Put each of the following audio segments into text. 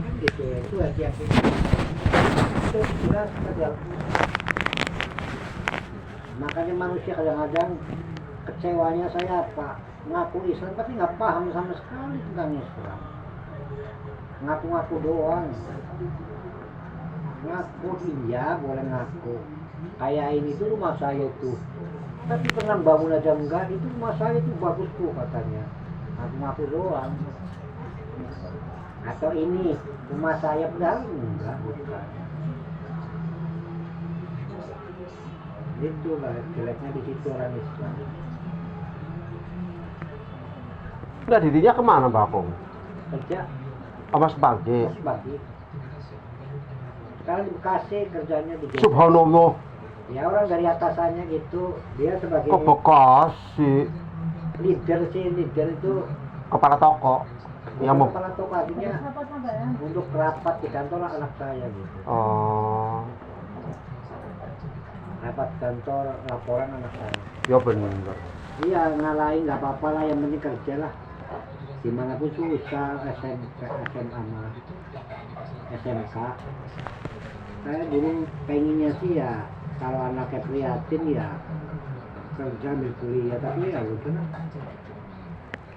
kan gitu ya, itu yang itu jelas kan. Makanya manusia kadang-kadang kecewanya saya apa? Ngaku Islam tapi nggak paham sama sekali tentang Islam. Ngaku-ngaku doang. Ngaku iya boleh ngaku. Kayak ini tuh rumah saya tuh. Tapi pernah bangun aja enggak, itu rumah saya tuh bagus tuh katanya. Ngaku-ngaku doang. Atau ini rumah saya padahal enggak, bukan. Itu lah jeleknya di situ orang Islam. Udah dirinya kemana Mbak Akung? Kerja Mas pagi. pagi. Sekarang di Bekasi kerjanya di Jogja. Subhanallah. Ya orang dari atasannya gitu, dia sebagai Kok Bekasi? leader itu Kepala toko. Yang mau. kepala toko artinya untuk rapat di kantor anak saya gitu. Oh. Rapat kantor laporan anak saya. Ya bener. Iya ngalahin nggak apa-apa lah, yang penting kerja lah. Dimanapun susah, SMK, SMA, SMK. Saya dulu pengennya sih ya kalau anaknya prihatin ya kerja ambil kuliah, tapi ya udah lah.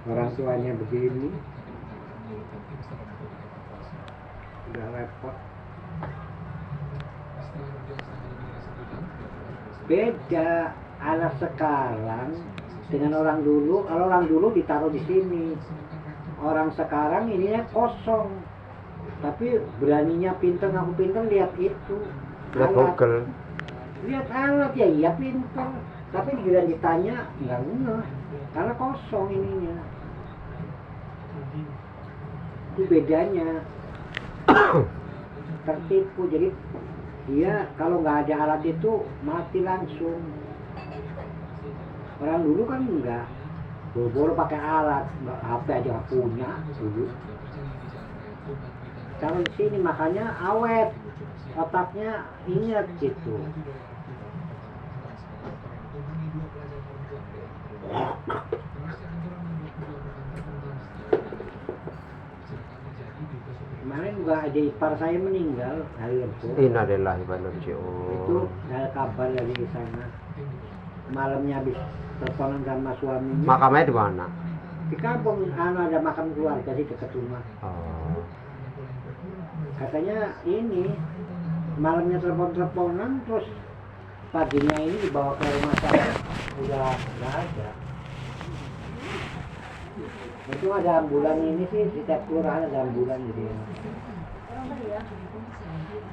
Orang tuanya begini udah repot. Beda anak sekarang dengan orang dulu. Kalau orang dulu ditaruh di sini, orang sekarang ininya kosong. Tapi beraninya pinter, aku pinter lihat itu. Lihat Google. Lihat alat ya iya pinter. Tapi giliran ditanya nggak ngeh, karena kosong ininya. Itu bedanya. Tertipu, jadi dia kalau nggak ada alat itu mati langsung. Orang dulu kan enggak, boro-boro pakai alat, HP aja nggak punya dulu. Kalau di sini makanya awet, otaknya ingat gitu. Kemarin juga ada ipar saya meninggal hari itu. Innalillahi wa inna ilaihi Itu raji'un. ada kabar dari sana. Malamnya habis teleponan sama suaminya. Makamnya di mana? Di kampung, ada makam keluarga di dekat rumah. Oh. Katanya ini malamnya telepon-teleponan, terus paginya ini dibawa ke rumah saya, udah nggak ada. Itu ada ambulan ini sih, setiap kelurahan ada ambulan gitu ya.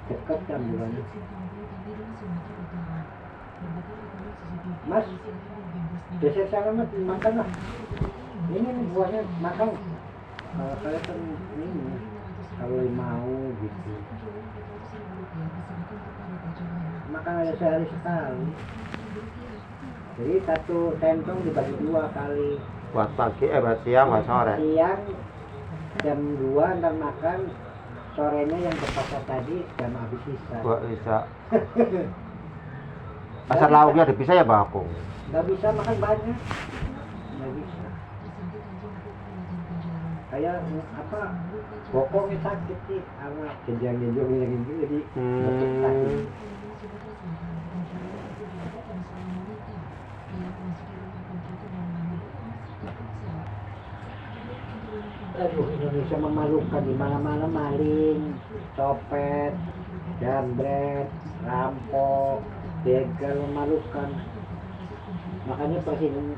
Dekat ambulan. Mas, geser sana mas, makan lah. Ini buahnya makan. Kalau saya kan ini, kalau mau gitu. Makan ada sehari sekali. Jadi satu sendok dibagi 2 kali. Buat pagi, buat siang, buat sore. Siang jam 2 ntar makan, sorenya yang berpakat tadi jam habis sisa. Buat bisa. Asal lauknya dipisah ya Mbak Akung? Nggak bisa makan banyak, nggak bisa. Kayak apa? Bokongnya sakit sih, sama genjang-genjangnya gitu jadi sakit. Aduh, Indonesia memalukan, di mana-mana maling, copet, jambret, rampok, begal, memalukan. Makanya Presiden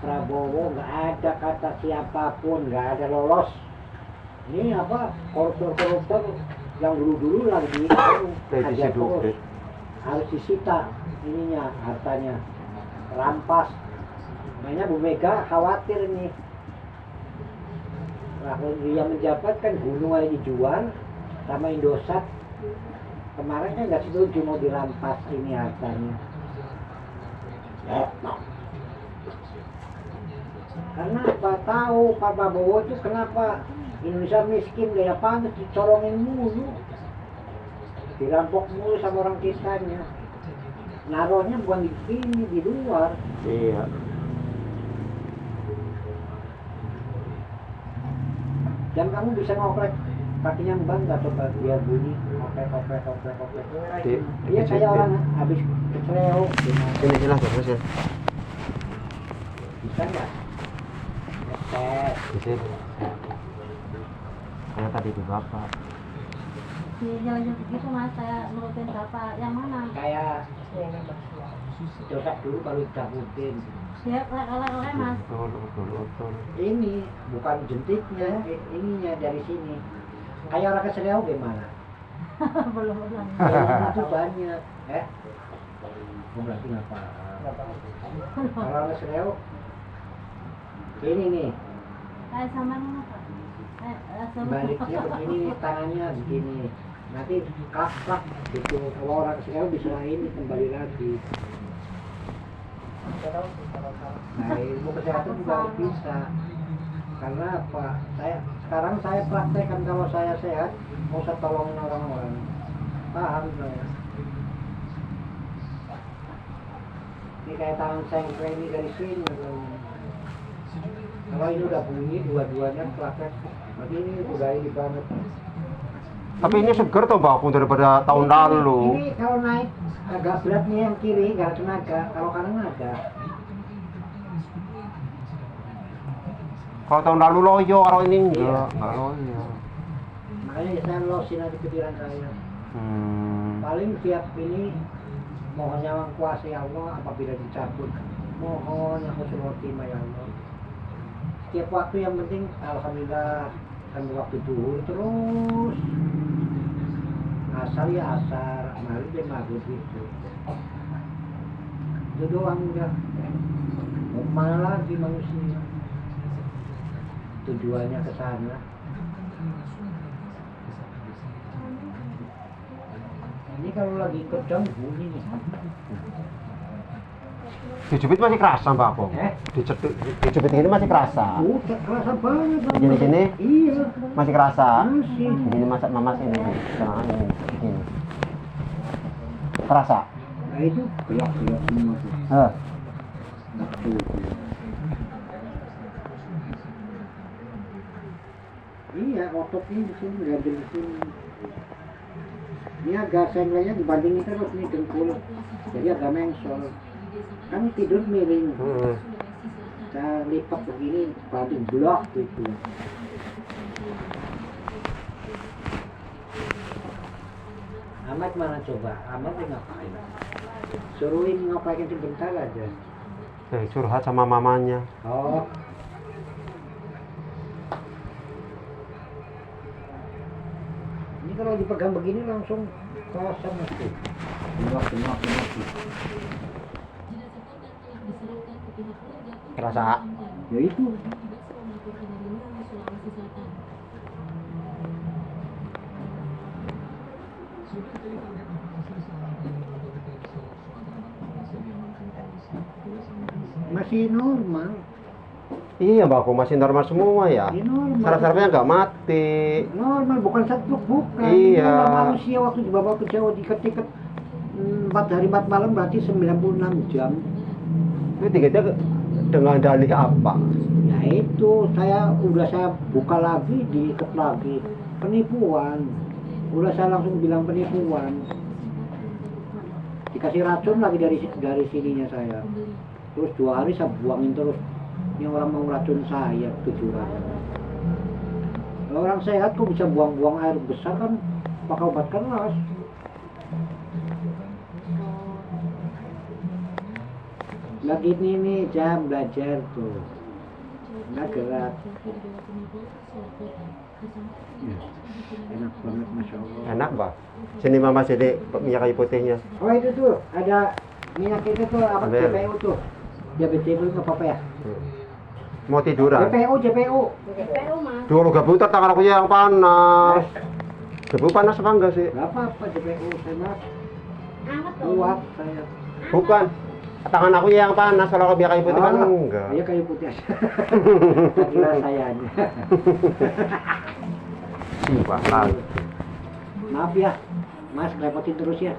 Prabowo nggak ada kata siapapun, nggak ada lolos. Ini apa, koruptor-koruptor yang dulu-dulu lagi hajar terus, harus disita ininya, hartanya, rampas. Makanya Bu Mega khawatir nih. Kalau dia menjabat kan gunung aja dijual sama Indosat. Kemarin kan nggak setuju mau dirampas ini hartanya. Karena apa tahu Pak Prabowo itu kenapa Indonesia miskin gaya panas dicorongin mulu, dirampok mulu sama orang kitanya. Naruhnya bukan di sini, di luar. Iya. Dan kamu bisa ngoprek kakinya bangga coba dia bunyi kopek. Dia Di- kayak orang habis keseleo. Sini langsung Mas ya. Bisa nggak? Tes. Di sini. Saya tadi di Bapak. Di jalan begitu mas, saya nurutin bapak. Yang mana? Kayak coba dulu baru cabutin. Dia oleh mas. Betul. Ini bukan jentiknya, ininya dari sini. Kayak orang keseleo gimana? belum. Yang itu banyak. Oh, berarti nggak apa. Kalau orang keseleo, ini nih. Kayak sama mana pak? Baliknya begini nih, tangannya begini. Nanti klak gitu. Kalau orang keseleo bisa ini kembali lagi. Nah, ilmu kesehatan juga harus bisa. Karena apa? Sekarang saya praktekkan kalau saya sehat, mau saya tolongin orang-orang. Paham saya. Ini kayak tangan sengkle ini dari sini. Kalau ini udah bunyi dua-duanya praktek, berarti ini udah ini banget. Tapi ini seger toh Bapak daripada tahun lalu. Ini kalau naik agak berat nih yang kiri, nggak ada tenaga. Kalau kanan ada. Kalau tahun lalu loyo, kalau ini Iya. enggak loyo. Makanya saya losin aja pikiran saya. Paling tiap ini mohon yang kuasa ya Allah apabila dicabut. Mohon yang husnul khotimah ya Allah. Setiap waktu yang penting alhamdulillah kan waktu duhur terus. Asar ya asar, maghrib ya maghrib gitu. Itu doang udah. Mau kemana lagi manusia? Tujuannya ke sana. Ini kalau lagi kedang bunyi nih. Dijepit masih kerasa Mbak Pong. Dijepit ini masih kerasa. Udah kerasa banget. Bang. Di sini? Iya. Masih kerasa. Masih. Ini masak mamas ini. Sekarang ini begini. Kerasa. Nah itu gelap semua tuh. Betul. Iya, ototnya di sini diambil di sini. Ini agak senglenya dibandingin terus nih dengkul, jadi agak mengsol. Kan tidur miring, kita lipat begini, banting blok gitu. Ahmad mana coba? Ahmad dia ngapain? Suruhin ngapain sebentar aja. Curhat sama mamanya. Oh. Ini kalau dipegang begini langsung kosong itu. Benok. Kerasa. Ya itu. Masih normal. Iya Mbak Pong, masih normal semua ya. Ini normal. Saraf-sarafnya nggak mati. Normal, bukan stroke, bukan. Iya. Normal manusia waktu dibawa ke Jawa diket-diket 4 hari 4 malam berarti 96 jam. Itu tiketnya dengan dalih apa? Nah itu saya buka lagi, diikat lagi. Penipuan. Udah saya langsung bilang penipuan. Dikasih racun lagi dari sininya saya. Terus 2 hari saya buangin terus. Ini orang mau racun saya tujuan. Kalau orang sehat kok bisa buang-buang air besar kan pakai obat keras. Lagi ini jam belajar tuh. Nggak gerak. Ya, enak banget Masya Allah. Enak Mbak. Sini Mama sini minyak kayu putihnya. Oh itu tuh ada minyak itu tuh apa Ambil. JPU tuh. Diabetes nggak apa-apa ya? Mau tiduran? JPU. PPU mas. Duh, gak buta tangan aku yang panas. Gebu panas apa enggak sih? Nggak apa-apa JPU saya mas. Anget dong. Kuat saya. Bukan. Tangan aku yang panas, kalau minyak kayu putih kan enggak. Iya kayu putih aja. Kira saya aja. Sumpah lagi. Maaf ya, Mas repotin terus ya.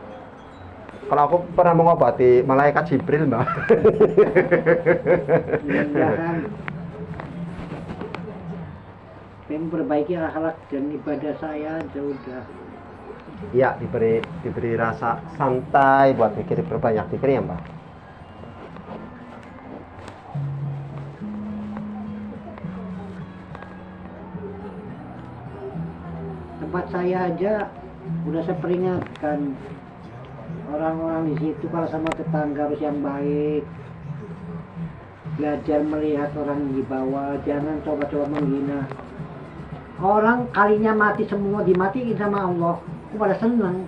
Kalau aku pernah mengobati malaikat Jibril, Mbak. Iya kan. pengen perbaiki akhlak dan ibadah saya aja udah. Iya, diberi rasa santai buat mikir, berbanyak pikir ya Mbak. Tempat saya aja udah saya peringatkan orang-orang di situ kalau sama tetangga harus yang baik, belajar melihat orang di bawah, jangan coba-coba menghina orang. Kalinya mati semua, dimatiin sama Allah, aku pada seneng.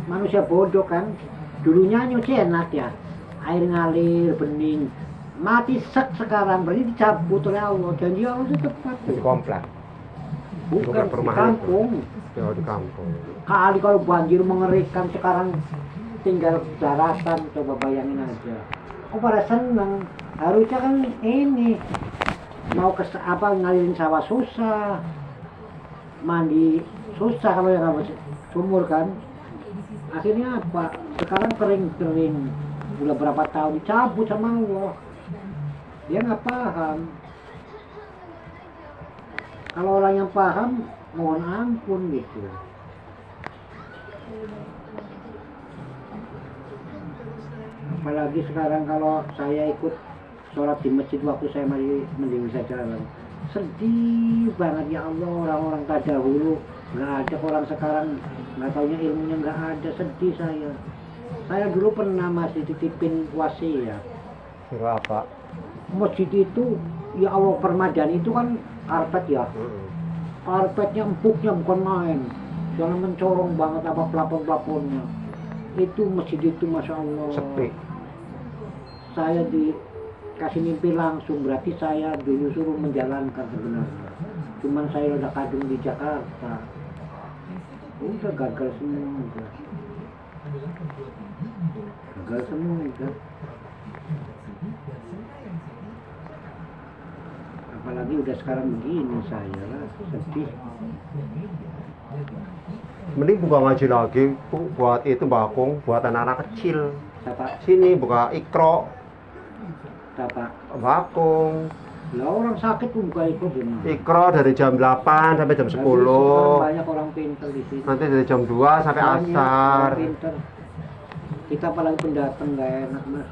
Manusia bodoh kan, dulunya nyuci enak ya, air ngalir bening, mati sekarang berarti dicabut oleh Allah. Janji Allah itu tepat Di komplek. bukan di perumahan kampung. Ya di kampung. Kali kalau banjir mengerikan, sekarang tinggal daratan, coba bayangin aja. Aku pada seneng. Harusnya kan ini mau ke apa ngalirin sawah susah, mandi susah kalau yang habis sumur kan. Akhirnya apa? Sekarang kering, udah berapa tahun dicabut sama Allah. Dia nggak paham. Kalau orang yang paham, mohon ampun gitu. Apalagi sekarang kalau saya ikut sholat di masjid waktu saya masih mending saya jalan, sedih banget ya Allah. Orang-orang terdahulu nggak ada, orang sekarang nggak taunya ilmunya nggak ada, sedih saya. Saya dulu pernah masih dititipin wasiat. Kira apa? Masjid itu ya Allah, permadani itu kan karpet ya, karpetnya empuknya bukan main, jangan mencorong banget apa plafon-plafonnya. Itu masjid itu masya Allah Sepi. saya dikasih mimpi langsung, berarti saya dulu suruh menjalankan sebenarnya. Cuman saya udah kadung di Jakarta, udah gagal semua udah. Gagal semua udah. Apalagi udah sekarang begini saya lah, sedih. Mending buka ngaji lagi, Bu, buat itu bakung, buat anak-anak kecil. Siapa? Sini buka ikro, Siapa? bakung. Lah orang sakit pun buka itu gimana? Ikro dari jam 8 sampai jam 10. Banyak orang pintar di sini. Nanti dari jam 2 sampai Banyak asar. orang pintar. Kita apalagi pendatang nggak enak mas.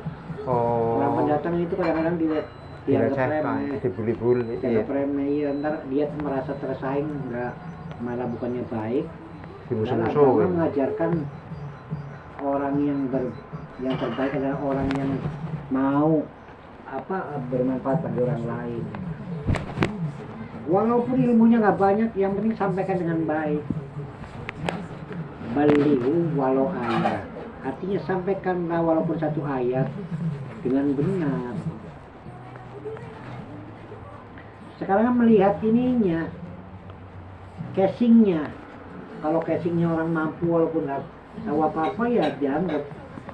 Orang Oh. pendatang itu kadang-kadang dianggap Direcehkan, remeh, dibully-bully. Iya. dianggap remeh, iya, ntar dia merasa tersaing, nggak, malah bukannya baik. Dan agama Dimusuh-musuhin. mengajarkan orang yang terbaik adalah orang yang mau bermanfaat bagi orang lain. Walaupun ilmunya nggak banyak, yang penting sampaikan dengan baik. Balighu walau ayat, artinya sampaikanlah walaupun satu ayat dengan benar. Sekarang kan melihat ininya, casingnya. Kalau casingnya orang mampu walaupun nggak tahu apa-apa ya dianggap.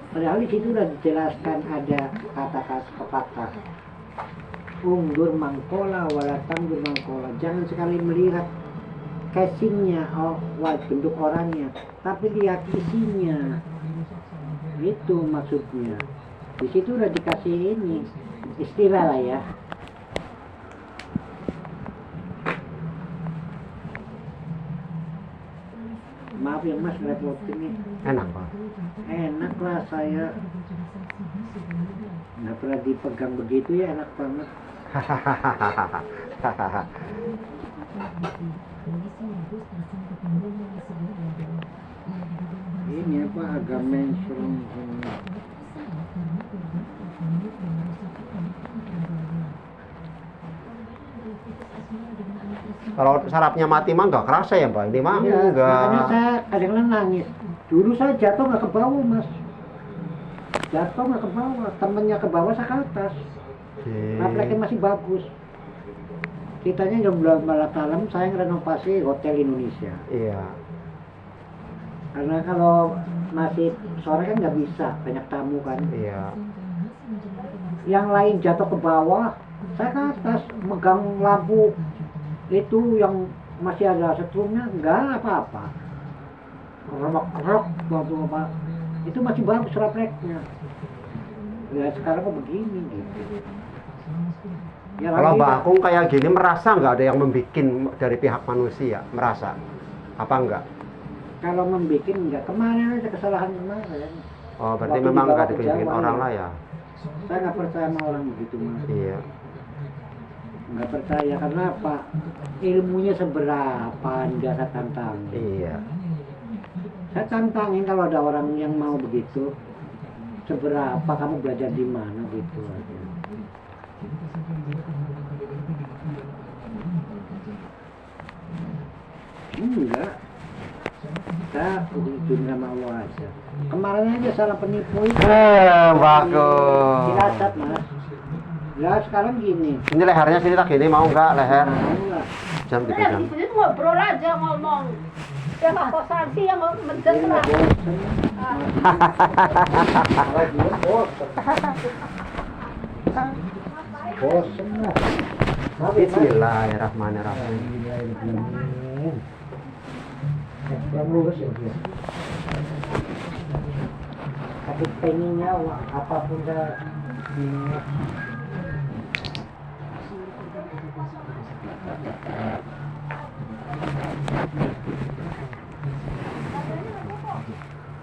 Padahal di situ udah dijelaskan, ada kata-kata pepatah. Ungdur mangkola walatangdur mangkola. Jangan sekali melihat casingnya, bentuk orangnya, tapi lihat isinya. Itu maksudnya. Di situ udah dikasih ini istilah lah ya. Maaf ya mas, repotin nih. Enak, Pak. Enak lah, saya nggak pernah dipegang begitu ya, enak banget. Ini apa, agak mainstream. Kalau sarapnya mati mah nggak kerasa ya, Pak. Ini mah Iya, enggak. makanya saya kadang nangis. Dulu saya jatuh nggak ke bawah mas, jatuh nggak ke bawah, temennya ke bawah, saya ke atas. Refleksnya masih bagus. Kitanya jam malam malam saya renovasi hotel Indonesia. Iya. Karena kalau masih sore kan nggak bisa, banyak tamu kan. Iya. Yang lain jatuh ke bawah, saya ke atas megang lampu itu yang masih ada setrumnya, nggak apa-apa. Remok-remok apa, itu masih bagus refleksnya. Ya sekarang kok begini gitu. Ya, Kalau lagi Mbak lah. Akung kayak gini merasa nggak ada yang membuat dari pihak manusia? Merasa? Apa enggak? Kalau membuat enggak, kemarin aja kesalahan kemarin. Oh, berarti Waktu memang dibawa nggak ke dibikin Jawa, orang ya. lah ya? Saya nggak percaya sama orang begitu mas. Iya. Nggak percaya karena apa? Ilmunya seberapa Anda saya tantang. Iya. Saya tantangin kalau ada orang yang mau begitu. Seberapa kamu belajar di mana gitu aja. Enggak. Saya ujung sama Allah aja. Kemarin aja salah penipu itu. Bagus. Dirasat mas. Lah sekarang gini. Ini lehernya sini tak gini mau nggak leher? Mau lah. Jam gitu Udah jam. di sini tuh ngobrol aja ngomong. Ya nggak kok sanksi yang menjat Ini lah. bosen. Malah dia bosen. Bosen lah. Bismillahirrahmanirrahim. Bismillahirrahmanirrahim. Yang lurus ya dia. Tapi pengennya apapun dah ini.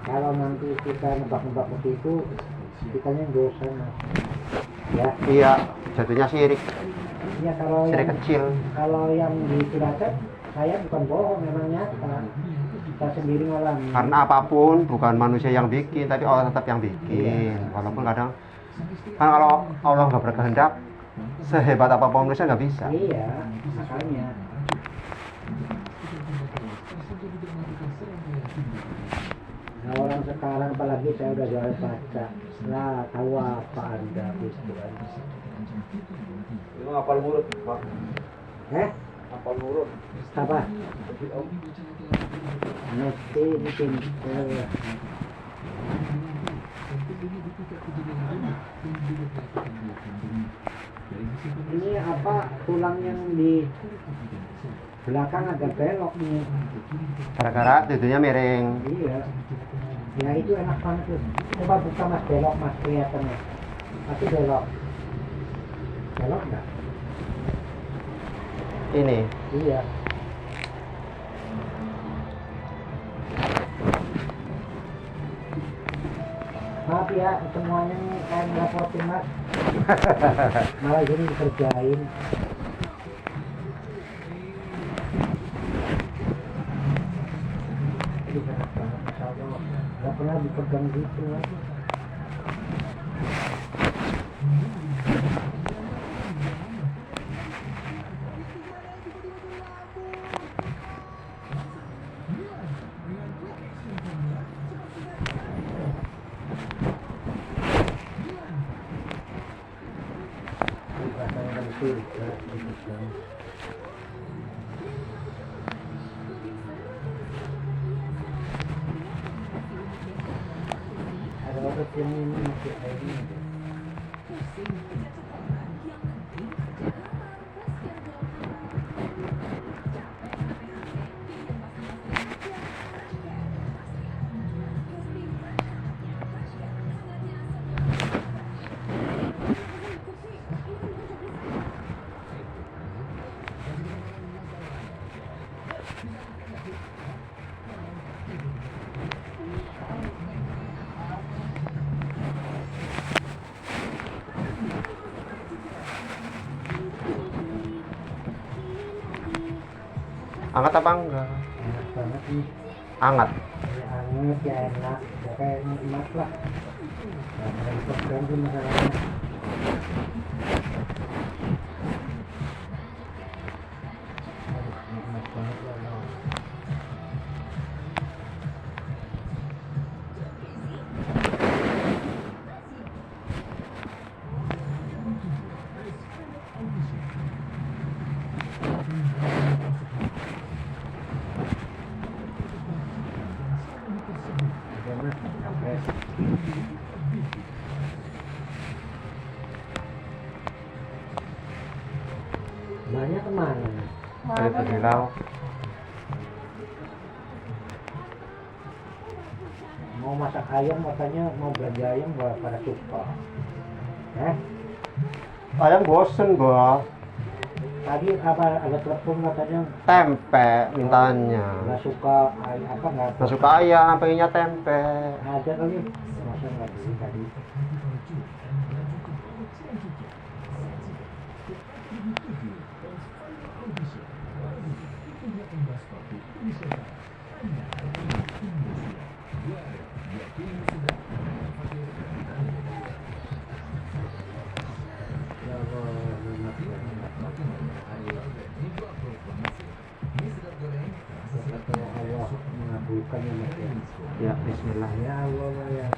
Kalau nanti kita nebak-nebak begitu, kita yang dosa mas. Ya, Iya, jatuhnya sirik. ya kalau Sirik yang kecil. kalau yang di Cilacap, saya bukan bohong, memang nyata. Kita sendiri ngalami. Karena apapun bukan manusia yang bikin, tapi Allah tetap yang bikin. Walaupun kadang kan kalau Allah nggak berkehendak, sehebat apapun manusia nggak bisa. Iya, makanya. Nah, orang sekarang apalagi saya udah jual baca. Lah, tahu apa Anda gitu kan. Itu apal mulut, Pak. Apal mulut. Apa? Mesti ini pintar. Ini apa tulang yang di belakang agak belok nih. Gara-gara tidurnya miring. Iya. Ya itu enak banget tuh. Coba buka mas belok mas kelihatannya. Tapi belok. Belok enggak? Ini. Iya. Maaf ya semuanya nih kayak ngelaporin mas. Malah gini dikerjain. Ini enak banget Masya Allah. Gak pernah dipegang gitu lagi. Rasanya kan surga gitu kan. Ada obat yang ini masih kayak gini. Angkat apa enggak? Enak banget nih. Anget. Ya anget ya enak. Ya kayak nikmat lah. Nah, yang pegang tuh masalahnya. Aduh, nikmat banget ya Allah. Udah mas, sampai. Banyak kemana? Itu hilau. Mau masak ayam katanya mau belanja ayam gak pada suka. Ayam bosen, Mbak. Tadi apa ada telepon katanya Tempe mintanya. nggak suka apa nggak Nggak suka ayam, pengennya tempe. ada kali masa nggak beli tadi. Ya Allah mengabulkan ya Mas ya. Ya, bismillah. Ya Allah ya.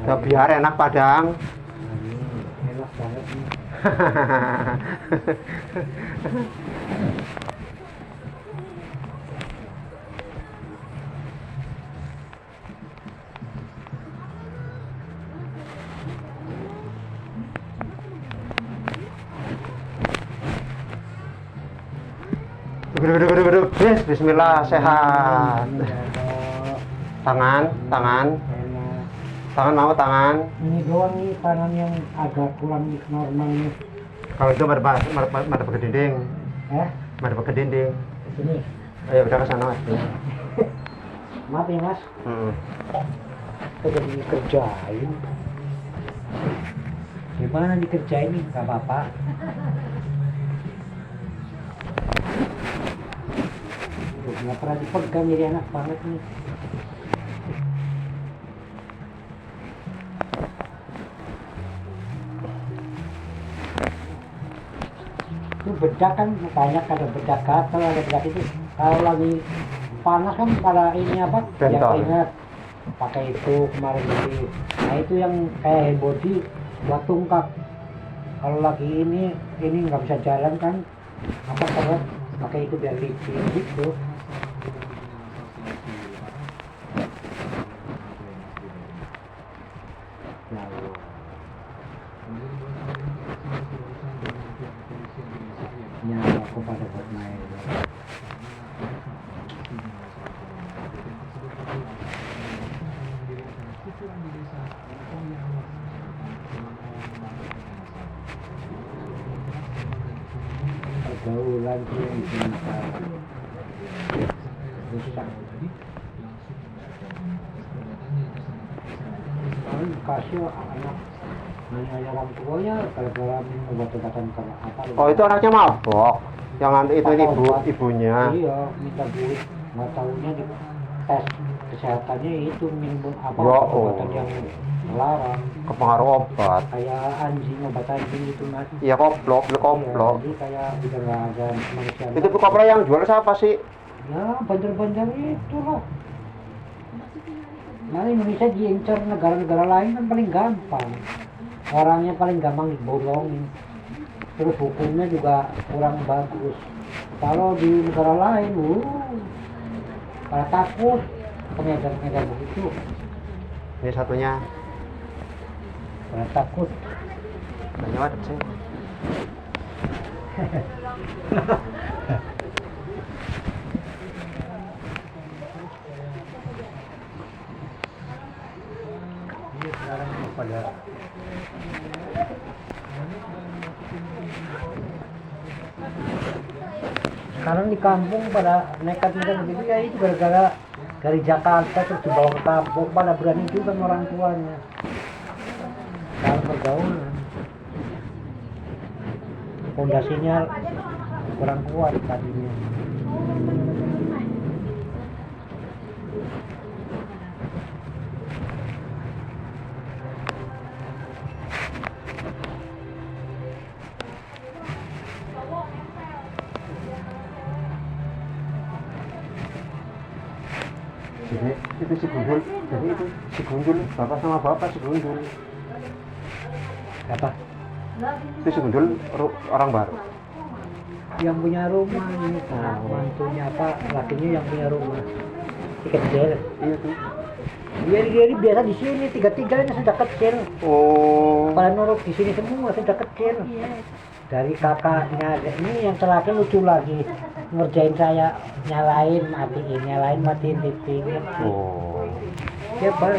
Ya, biar enak Padang. Amin. Enak banget nih. Duduk. Bismillah, sehat. Amin, ya Allah. Tangan. Enak. Tangan mau tangan. Ini doang nih tangan yang agak kurang normal nih. Kalau itu madep ke dinding. Madep ke dinding. Sini. Ayo udah ke sana, Mas. Maaf ya Mas. Kita jadi dikerjain. Gimana dikerjain nih? Gak apa-apa. Nggak pernah dipegang jadi enak banget nih. Itu bedak kan banyak, ada bedak gatal, ada bedak itu. Kalau lagi panas kan pada ini apa? Bentor. Yang ingat pakai itu kemarin beli. Nah itu yang kayak hand body buat tungkap. Kalau lagi ini nggak bisa jalan kan? Apa kalau pakai itu biar licin gitu. Ya Allah. Ya aku pada buat main. Pergaulan tuh yang bisa rusak. Kasih anak nanya orang tuanya gara-gara minum obat-obatan karena apa? Oh, itu anaknya mabok. Yang nanti itu ibunya. Iya, minta duit. Nggak tahunya di tes kesehatannya itu minum apa Ya, obat-obatan oh. yang melarang. Kepengaruh obat. Kayak anjing, obat anjing gitu Mas. Iya, koplok. Iya, jadi kayak udah nggak ada manusia. Itu kopra yang jual siapa sih? Ya, bandar-bandar itu lah. Nah, Indonesia diincar negara-negara lain kan paling gampang. Orangnya paling gampang dibolongin. Terus hukumnya juga kurang bagus. Kalau di negara lain, pada takut pengedar-pengedar begitu. Ini satunya. Pada takut. Banyak banget sih. Ini sekarang pada sekarang di kampung pada nekat-nekat begitu ya itu gara-gara dari Jakarta terus dibawa ke kampung pada berani juga sama orang tuanya dalam pergaulan fondasinya kurang kuat tadinya. Jadi itu si Gundul. Jadi itu si Gundul. Bapak sama bapak si Gundul. Apa? Itu si Gundul orang baru. Yang punya rumah ini mantunya apa lakinya yang punya rumah si kecil. Iya tuh. Dia biasa di sini tiga-tiganya sudah kecil. Oh. Pada nurut di sini semua sudah kecil. Dari kakaknya ini yang terakhir lucu lagi ngerjain saya nyalain matiin TV. Oh. Dia baru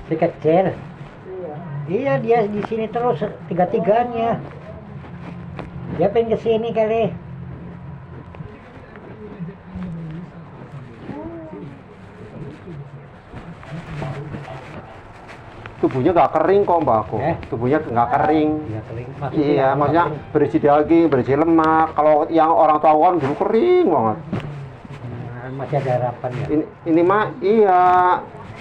Si kecil. Iya dia di sini terus tiga-tiganya. Dia pengen ke sini kali. Tubuhnya nggak kering kok mbak aku. Tubuhnya nggak kering. Iya kering. Iya, maksudnya berisi daging, berisi lemak. Kalau yang orang tua kan dulu kering banget. Masih ada harapan ya. Ini mah iya,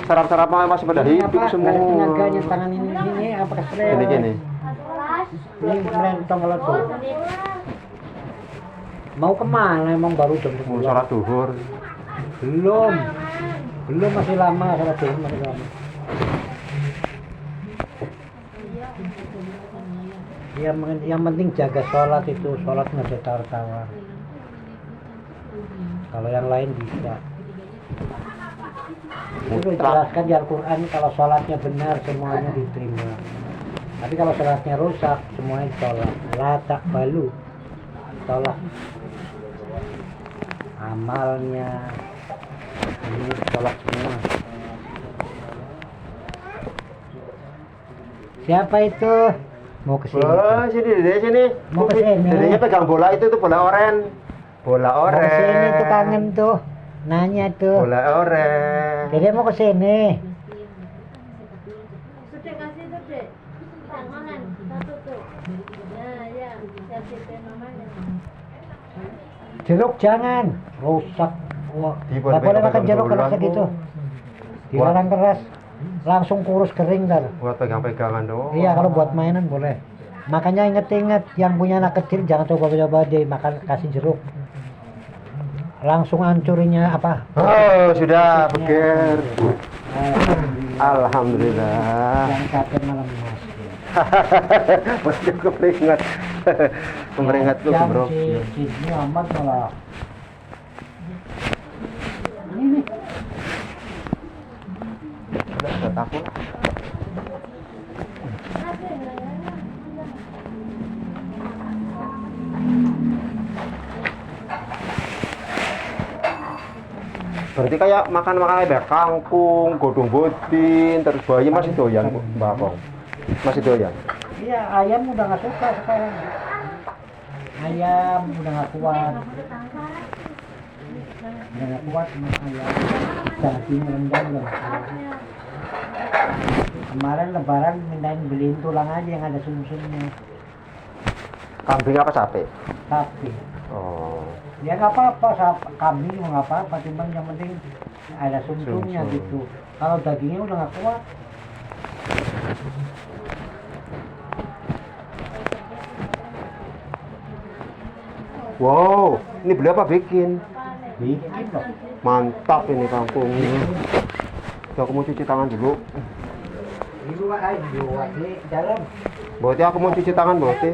saraf-sarafnya masih pada hidup semua. Ada tenaganya tangan ini apa keseleo? Gini. Ini melentong kalau tuh. Mau kemana emang baru jam Mau 10? sholat duhur. Belum masih lama sholat duhur masih lama. Yang penting jaga sholat itu, sholat nggak ada tawar-tawar. Kalau yang lain bisa. Itu dijelaskan di Al-Quran kalau sholatnya benar semuanya diterima. Tapi kalau sholatnya rusak semuanya ditolak. La takbalu, tolak. Amalnya ini ditolak semua. Siapa itu? Mau ke sini. Oh, sini. Mau ke sini. Dedenya pegang bola itu tuh bola oren. Bola Mau oren. ke sini tuh kangen tuh. Nanya tuh. Bola oren. Dede mau ke sini. Sudah kasih tuh dek. Tangan satu tuh. Ya, siapin mamanya. Jeruk jangan, rusak. Wah, Boleh nggak boleh makan pegang jeruk duluan. keras gitu. Dilarang keras, langsung kurus kering ntar. Buat pegang-pegangan doang. Iya, kalau buat mainan boleh. Makanya inget-inget yang punya anak kecil jangan coba-coba deh makan kasih jeruk. Langsung hancurinya apa? Oh, sudah beger. Alhamdulillah. Alhamdulillah. Yang sakit malam mas. Masih keperingat. Keperingat tuh, bro. Si Muhammad malah. Ini. Udah takut. Berarti kayak makan-makan kayak kangkung, godong bodin, terus bayi masih doyan, Mbak Kong? Masih doyan? Iya, ayam udah nggak suka sekarang. Ayam udah nggak kuat. Udah nggak kuat sama ayam. Daging rendang udah nggak kuat. Kemarin lebaran mintain beliin tulang aja yang ada sum-sumnya. Kambing apa sapi? Tapi Oh. ya nggak apa-apa, kambing juga nggak apa-apa, cuman yang penting ada sum-sumnya Sum-sum. gitu. Kalau dagingnya udah nggak kuat. Wow, ini beli apa bikin? Bikin loh. Mantap ini kangkungnya. Aku mau cuci tangan dulu. Di luar aja, di luar di dalam. Berarti aku mau cuci tangan, berarti.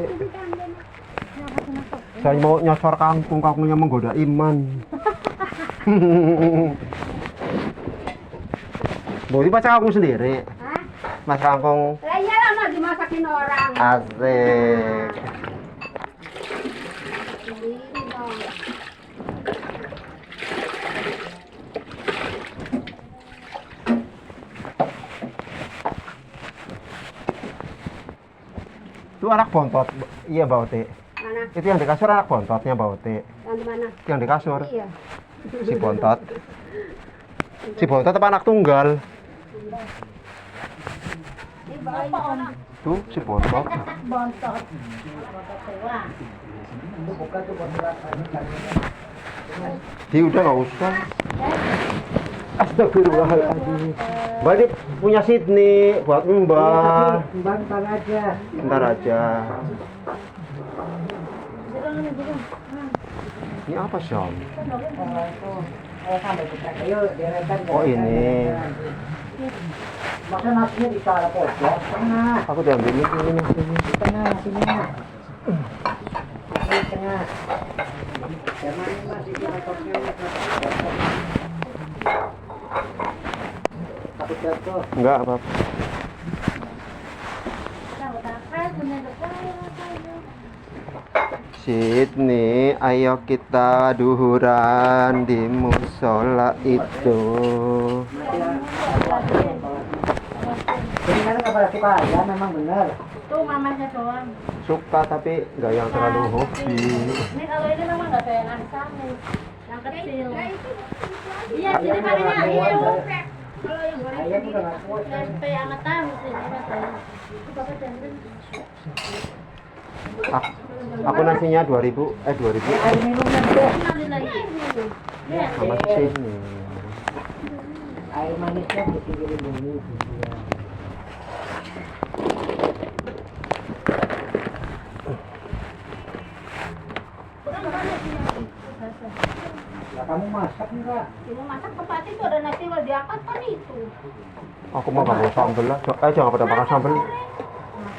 Saya mau nyosor kangkung, kangkungnya menggoda iman. Berarti masak kangkung sendiri. Hah? Mas kangkung Lah iyalah mau dimasakin orang. asik. Ini dong. Itu anak bontot. Iya, Mbak Ote. Mana? Itu yang di kasur anak bontotnya, Mbak Ote. Yang di mana? Itu yang di kasur. Iya. Si bontot. Si bontot apa anak tunggal? Ini bawa Tuh, si bontot. Bontot. Dia udah nggak usah. Astagfirullahaladzim. Mbak ini punya Sydney buat Mbak. Bentar aja. Bentar aja. Ini apa sih Om? Oh ini. Masa nasinya di cara pojok tengah. Aku diambil ini sini. Di tengah sini. Di tengah. Jangan masih di laptopnya. Takut jatuh. Enggak apa-apa. Sydney, ayo kita duhuran di musola itu. pada suka ya memang benar. Tuh mamanya doang. Suka tapi nggak yang terlalu hobi. Ini kalau ini memang nggak doyan samis. Yang kecil. Iya, jadi makanya itu. Kalau yang goreng Ayam udah nggak kuat. tempe sama tahu sih ini katanya. Itu bapak jangan. Aku nasinya 2000, 2000 Air minumnya deh. Nanti lagi. Iya. sama sini. Air manisnya disingkirin dulu. Lah kamu masak enggak? Ibu masak tempat itu ada nasi kalau diangkat kan itu. Aku mau nggak mau sambel lah. Jangan pada makan sambel.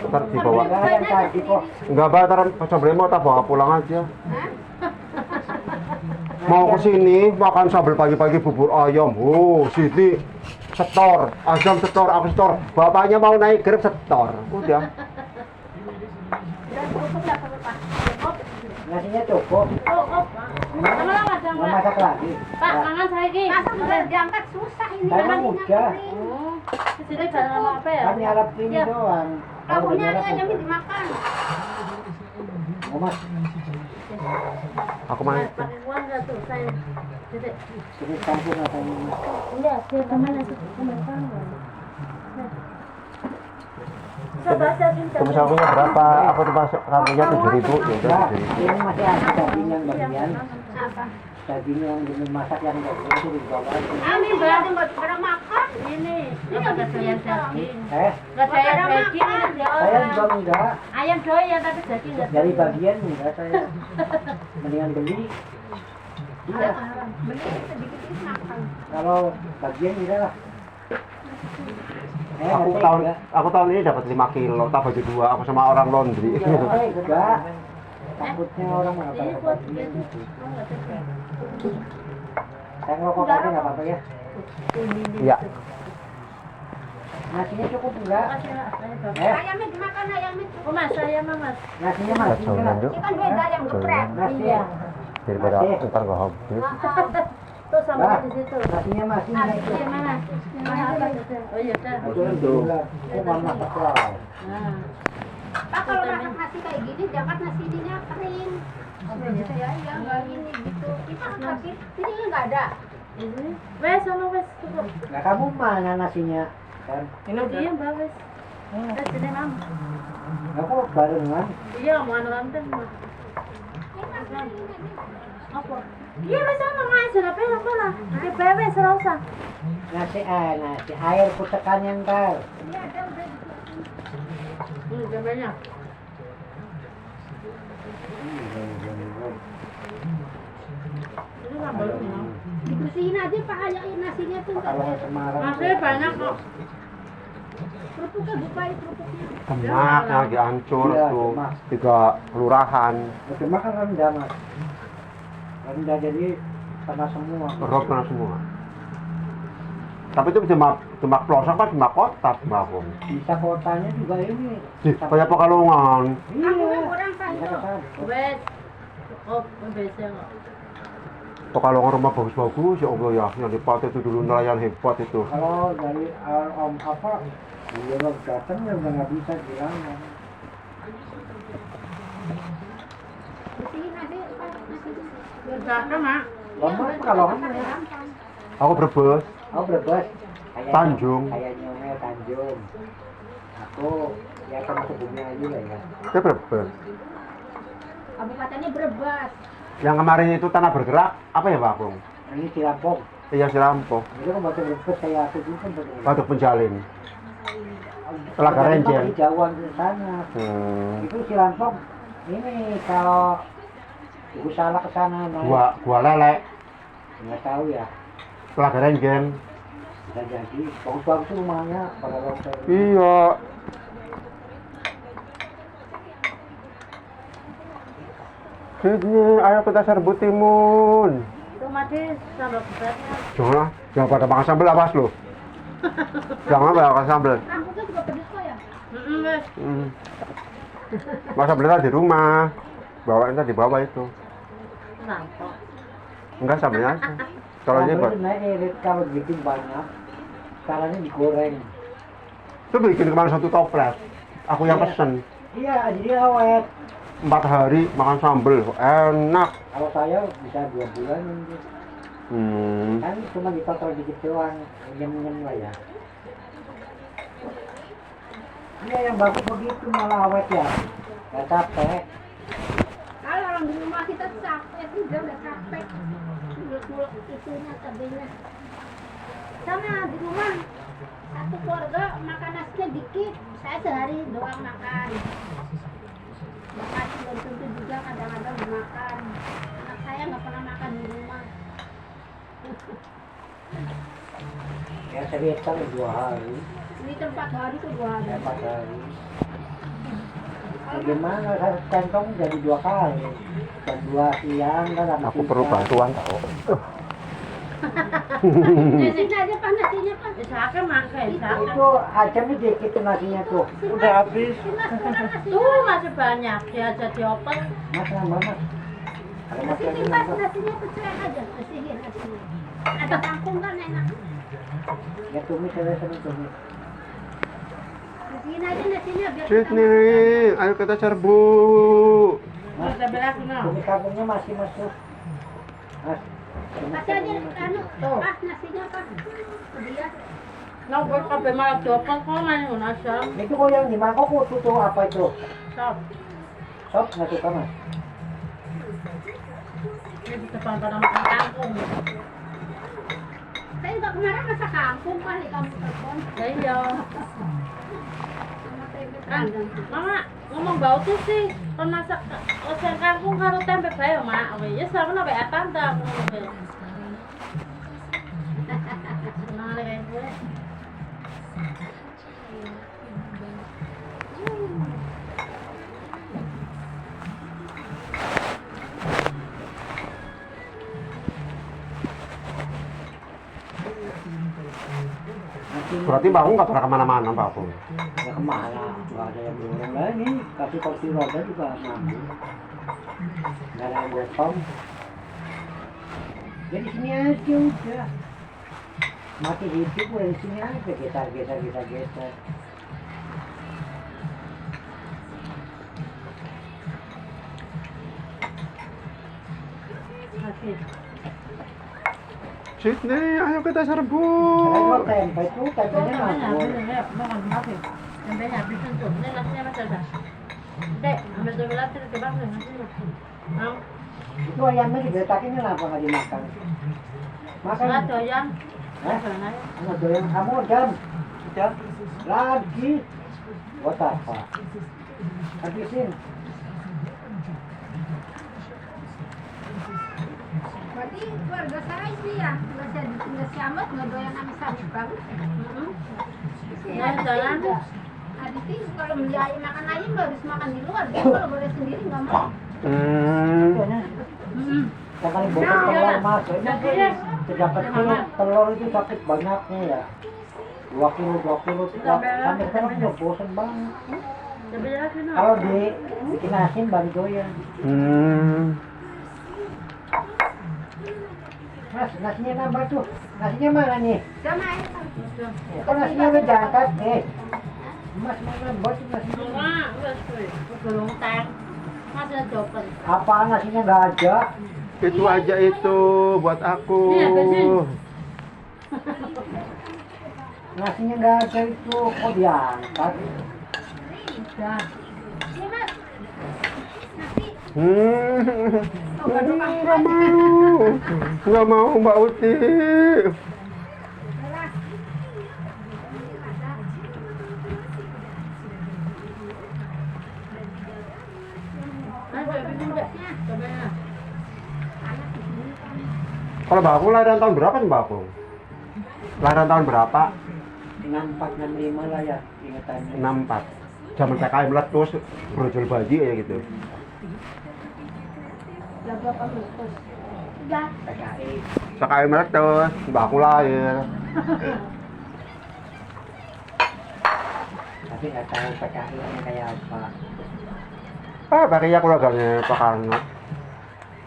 Ntar dibawa. Enggak yang tadi kok. Enggak, Mbak, ntar sambelnya mau tak bawa pulang aja. Hah? Mau ke sini makan sambal pagi-pagi bubur ayam. Oh, sini setor, ayam setor, aku setor. Bapaknya mau naik grab setor. Udah. Dan cukup lah Pak. Cukup. Nasinya cukup. Oh. Lama-lama ada Mau Mbak. masak lagi. Pak, mangan saya ki. Masa udah diangkat susah ini. Saya nasinya muda. kering. Oh. Di sini jalan sama apa ya? Kan nyalap ini Ya. doang. Kalau udah Tahunya nyalap ayamnya udah. dimakan. Mau mas, Aku main. Pakai uang nggak tuh saya? Dedek. ini campur apa ini? Enggak, biar teman nasi kembang. Bisa baca cinta. Tumis sakunya berapa? Aku tuh masuk sakunya 7.000. Ya udah Nah, 7.000. ini masih ada daging yang bagian. Apa? Daging yang dimasak yang bagian itu dibawa. Ini Mbak, ada nggak pada makan. Ini apa nggak doyan daging? Pada Nggak doyan daging ini dia saya orang. juga enggak. Ayam doyan tapi daging nggak. Dari bagian enggak saya. Mendingan beli. Iya. Beli sedikit makan. Kalau bagian enggak lah. Aku tahun ini dapat 5 kilo, tak bagi 2. Aku sama orang laundry. Enggak. Takutnya orang Ini mengatakan buat bagian. gitu. Oh, nggak cocok. Saya ngerokok aja nggak apa-apa ya. Ini. Iya. Nasinya cukup enggak? Makasih Pak. Saya bapak. Ayamnya dimakan ayamnya. Oh mas, saya mah mas. Nasinya masih enggak? Yuk. Ini kan beda yang geprek. Nasi. Iya. Daripada ntar nggak habis. Tuh sama di situ. Nasinya masih enggak itu. Di mana? Mana apa itu? Oh iya dah. Itu mana sakral. Nah. Pak kalau masak nasi kayak gini jangan nasi ininya kering. Gitu ya, ya nggak ini gitu. Kita kan tapi ini nggak ada. Ini. Wes sama wes cukup. Nah kamu mana nasinya? Kan? Iya mbak wes. Sini mam. Aku barengan. Iya mau anu lantai mah. Apa? Iya wes sama nggak apa lah. Kita wes serasa. Nasi air kutekannya ntar. Gambarnya. Ini sambalnya. Dibersihin aja Pak kayak nasinya tuh nggak Kalau ada. Semarang. Masih banyak kok. Kerupuknya buka kerupuknya. Demak yang lagi hancur Iya, tuh. Demak. 3 kelurahan. Cuma kan rendah mas. Rendah jadi sama semua. Rob kena semua. Tapi itu Demak pelosok kan Demak kota Demak. Bisa kotanya juga ini. Kayak Pekalongan. Iya. Kurang Pak Bisa itu. ke sana. Wes. Oh, biasa kok. Pekalongan rumah bagus-bagus ya Allah ya. Yang di Pati itu dulu nelayan hebat itu. Kalau dari om apa? Dia lo datang ya udah nggak bisa bilang. Bersihin aja Pak nasi. Berapa mak? Lama Pekalongan. Aku Brebes. Oh Brebes. Kayaknya- Tanjung. Kayak Nyomel Tanjung. Aku ya termasuk bumi aja lah ya. Itu Brebes. Kabupatennya Brebes. Yang kemarin itu tanah bergerak apa ya Pak Bung? Ini Cilampong. Iya Silampo. Itu kan batu Brebes kayak aku juga kan batu. Waduk Penjalin. Telaga Renjen. Di Jauhan ke sana. Itu Cilampong. Ini kalau Ibu salah ke sana naik. Gua lele. Nggak tahu ya. Telaga Renjen. Bisa jadi. Bagus-bagus tuh rumahnya pada waktu. Iya. Sini, ayo kita serbu timun. Itu mati sambal beratnya. Jangan pada makan sambal awas lo. Jangan makan sambal. Rambutnya juga pedes kok ya. Wes. Masa beli di rumah. Bawa entar di bawah itu. Nampok. Enggak sambalnya aja. Kalau ini buat naik irit kalau bikin banyak. Caranya digoreng. Itu bikin kemarin 1 toples. Aku yang pesen. Iya, jadi awet. 4 hari makan sambel, enak. Kalau saya bisa 2 bulan ini. Kan cuma ditotal dikit doang, nyem lah ya. Iya yang bagus begitu malah awet ya, nggak capek. Kalau orang di rumah kita capek, dia udah capek. Muluk-muluk itunya cabenya. Sama di rumah satu keluarga makan nasinya dikit, saya sehari doang makan. Makan belum tentu juga kadang-kadang dimakan. Anak saya nggak pernah makan di rumah. Ya sekitar 2 hari, Ini tempat hari ke 2 hari. 4 hari. Bagaimana saya centong jadi 2 kali, jam 2 siang kan sama Aku perlu bantuan tau. Di sini aja pan nasinya pan. Misalkan makan, misalkan. Itu hajamnya dikit tuh nasinya tuh, udah habis. Tuh masih banyak, dia aja dioper. Mas nambah mas. Kalau masih Nasi ada pas nambah, nasinya tuh cuek aja, bersihin nasinya. Ada kangkung kan enak. ya tumis saya seneng tumis. Bersihin aja nasinya biar Sydney, ayo kita serbu. Mas, Kita berak no. tumis kangkungnya masih masuk. Mas, tumis Kasih aja kangkungnya anu, masuk. pas nasinya pas. Dia Nah, buat kafe malah dioper kok main asam. Itu kok yang di mangkok tuh apa itu? Sop. Sop nggak suka mas? Ini di depan pada makan kangkung. saya juga kemarin masak kangkung kali kamu telepon. Ya iya. Sama tempe Kan, panggang. mama ngomong bau tuh sih, kon masak oseng kangkung karo tempe bae ya, mak. Weh, ya sama nabe tante aku ngomong. Senang lagi gue. Berarti Mbak Aku nggak pernah kemana-mana Mbak Aku. Ya kemana? Nggak ada yang dorong lagi. Tapi kursi roda juga ngambil. Nggak ada yang gotong. Ya di sini aja udah. Mati hidup udah di sini aja. Geser. Masih. Sydney, ayo kita serbu. Kalau tempe itu tempenya nganggur. Makan apa? Tempenya habis tuh. Ini nasinya masih ada. Dek, ambil dua belas ke bang nasinya. Mau? Itu ayamnya digetakin kenapa nggak dimakan? Makan. Salah doyan. Hah? Salah. Anak doyan kamu jam. Jam. Lagi. Buat apa? Habisin. Berarti keluarga saya ini ya, nggak siamat, nggak doyan sama sabit banget. Ya, jalan. Adik sih kalau beli ayam makan ayam harus makan di luar. Dia kalau boleh sendiri nggak mau. Yang paling bosan telur mas. Sejak kecil telur itu sakit banyaknya ya. 2 kilo sampai sekarang udah bosan banget. Coba jalan sini. Kalau bikin asin baru doyan. Mas, nasinya nambah tuh. Nasinya mana nih? Sama ya. Kan nasinya udah diangkat nih. Mas, mau nambah tuh nasinya. Wah, wes kuwi. Gulung teh. Masih ada open. Apaan nasinya nggak ada? Itu aja itu buat aku. Iya, bener. Nasinya nggak ada itu. Kok diangkat? Ya. Ini mas. Nasi. Nggak mau Mbak Uti. Beras. Ayo bikin deh. Coba ya. Kalau Mbak Aku lahiran tahun berapa sih Mbak Aku? Lahiran tahun berapa? 64, 65 lah ya ingetannya. 64. Zaman PKI meletus, brojol bayi ya gitu. Jaga pemutus. Udah. PKI. PKI meletus, Mbak Aku lahir. Tapi nggak tahu PKI nya kayak apa. Pakai keluarganya Pak Karno.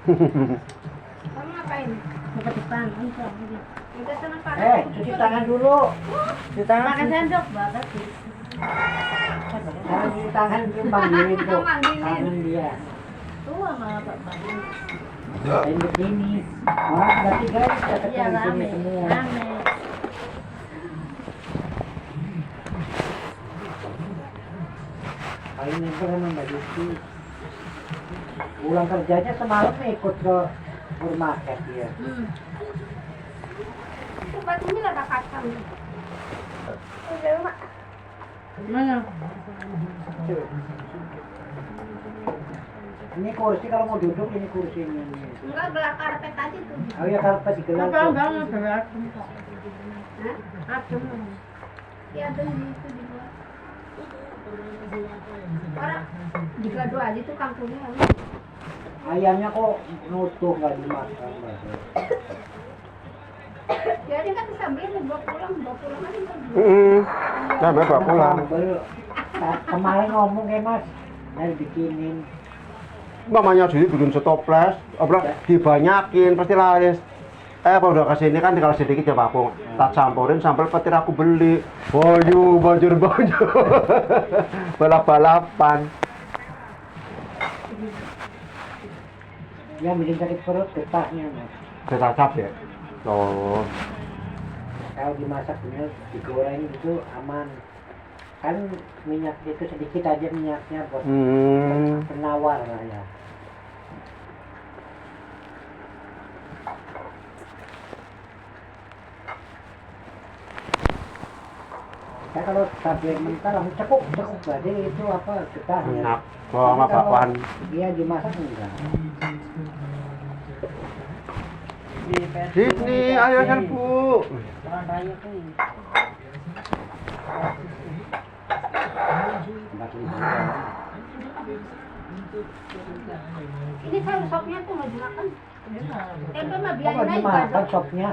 Kamu ngapain? Mau ke depan. Udah senang pakai. Cuci tangan dulu. Cuci tangan. Pakai sendok banget sih. Tangan di tangan dia manggilin tuh. Manggilin. Tangan dia. Tua malah Bapak. Kain begini. Orang berarti guys, kata Iya di sini rame. semua. Rame. Paling nempel sama Mbak Desi. Pulang kerjanya semalam ikut ke supermarket dia. Itu batunya ada kacang. Udah mak. Mana? Ini kursi kalau mau duduk ini kursinya. Enggak gelak karpet tadi tuh. Oh ya karpet digelar Apa tuh. banget berat. Hah? Adem. Ya ada di itu di luar. Orang digado aja tuh kangkungnya. Ayamnya kok nutuh nggak dimakan. Mbak. Jadi kan bisa beli bawa pulang aja kan. Nah, bapak pulang. Sambel. Kemarin ngomong kayak Mas, dari bikinin. Mamanya jadi bikin setoples, apa dibanyakin pasti laris. Kalau udah kesini kan tinggal sedikit ya Pak Pung. Tak campurin sambal petir aku beli. Boyu, banjur. Balap-balapan. Yang bikin sakit perut getahnya Mas. Ketacap ya? Oh. Kalau dimasak bener, digoreng gitu aman. Kan minyak itu sedikit aja minyaknya buat penawar lah ya. Saya kalau sampai mentah langsung cekuk berarti itu apa getahnya. Enak. Bawa sama Tapi kalau bakwan. dia dimasak enggak. Sini, ayo serbu. Ini saya sopnya tuh nggak dimakan. Tempe mah Kok biarin nggak aja dimakan gado. sopnya?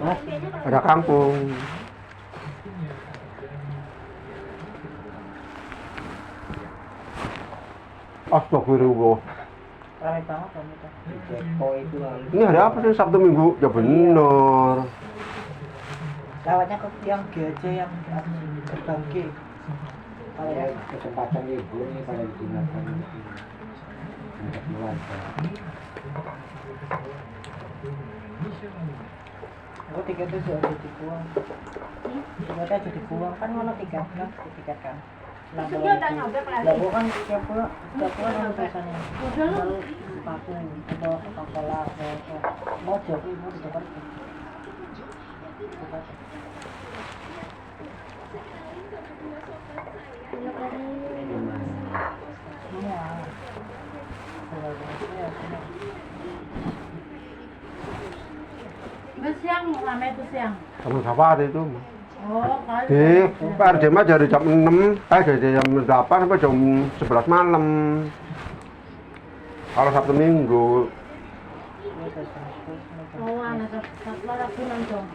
Mas, Ada kangkung. Astagfirullah. Jeko itu lalu. Ini hari apa sih Sabtu Minggu? Ya bener. Lawatnya ke yang GJ yang berbangki. Kalau ya kesempatan libur nih pada digunakan untuk keluarga. Aku tiket itu sudah dibuang. Tiketnya jadi buang kan mana tiket kan? Tiket kan. Itu dia udah nyobek lagi. Lah bukan tiap pulang ada tulisannya. Lalu paku atau Coca-Cola atau mau jadi mau di depan. Semua. Itu siang, rame itu siang. Sama siapa itu? Oh, kali. Di PRD mah dari jam 6, dari jam 8 sampai jam 11 malam. Kalau Sabtu Minggu. Oh, anak satwa ragunan dong.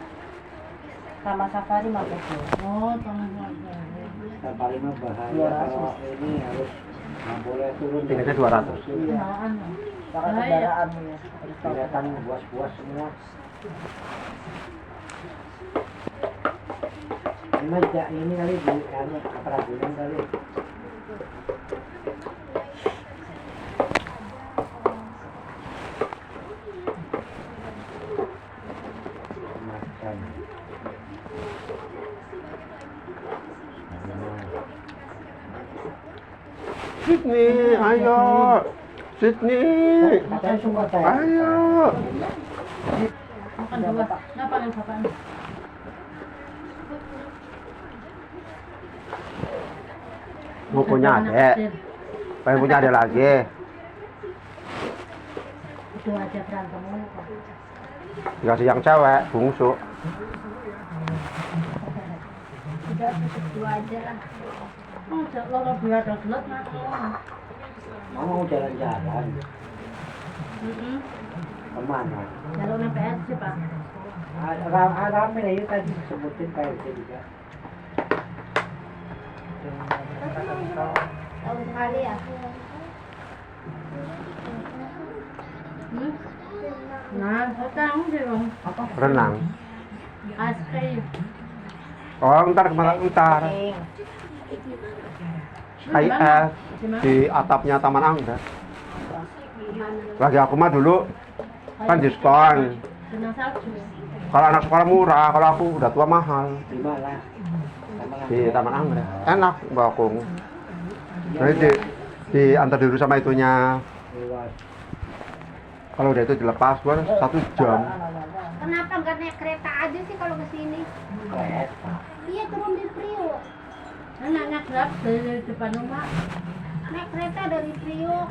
Sama safari mah begitu. Oh, tengah Yang paling bahaya kalau ini harus nggak boleh turun. Tiketnya 200. Iya. Pakai kendaraanmu ya. Kelihatan buas-buas semua. Ini kali di apa Ragunan kali. Makan. Sydney, ayo. Sydney. Katanya suka teh. Ayo. makan dua. Kenapa yang bapaknya? Mau punya adek. Pengen punya adek lagi. Itu aja berantem mulu kok. Dikasih yang cewek, bungsu. Udah tutup dua aja lah. Oh, loro biar ada gelut makan. Mau jalan-jalan Heeh. kemana? Jalur PS sih, Pak. Rame lah itu tadi disebutin KRT juga. Tahun sekali ya. Nah, sekarang sih dong. Renang. Es krim. Oh, ntar kemana ntar? IF di atapnya Taman Anggrek. Lagi aku mah dulu kan diskon. Benang salju. Kalau anak sekolah murah, kalau aku udah tua mahal. Di mana? Di Taman Anggrek. Enak Mbak Akung. Jadi di antar dulu sama itunya. Luas. Kalau udah itu dilepas gua 1 jam. Kenapa nggak naik kereta aja sih kalau ke sini? Kereta. Iya turun di Priok. Anaknya grab dari depan rumah. Naik kereta dari Priok